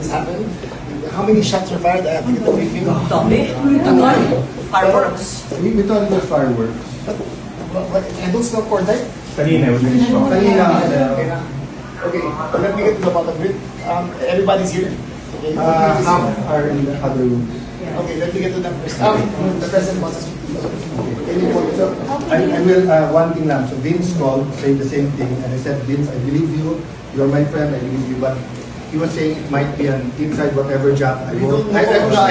this happened. How many shots were fired? I think the briefing. Dami. Fireworks. We thought it was fireworks. But I don't smell corn died. Kanina, Okay, okay, let me get to the bottom of it. Everybody's here. Okay, half are in the other room. okay, let me get to them first. The president wants to speak. Can you point up? I will, one thing lang. So Vince called, saying the same thing. And I said, Vince, I believe you. You're my friend, I believe you. But he was saying it might be an inside whatever job. I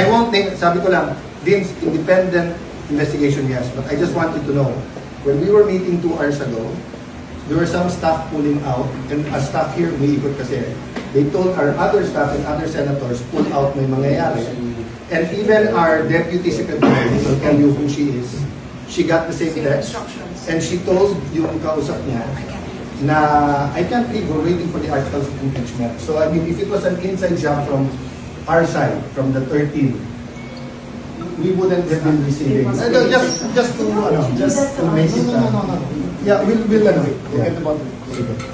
won't think, sabi ko lang, Vince, independent investigation, yes. But I just wanted to know, when we were meeting 2 hours ago, there were some staff pulling out, and staff here, umiikot kasi. They told our other staff and other senators, pull out, may mangyayari. And even our deputy secretary, will tell you who she is, she got the same text. And she told yung kausap niya, na I can't leave, we're waiting for the articles of impeachment. So I mean, if it was an inside job from our side, from the 13, we wouldn't have been receiving. Just to make it. No. Yeah, we'll We'll yeah. get the bottom.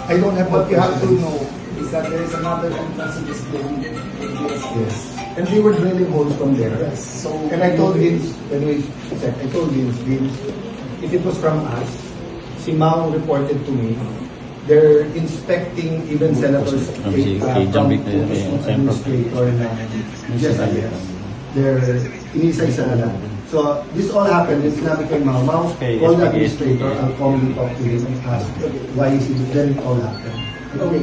I don't have What what you have to know is that there is another entrance to this building. Yes. And we were drilling holes from there. Yes. So And I told Vince, anyway, I told Vince, if it was from us, si Mao reported to me, they're inspecting even senators from administrator na GSIS. They're inisa-isa na lang. So this all happened, and sinabi kay Mao, call the administrator, I'll call you, talk to him, and ask why is it, then it all happened. okay.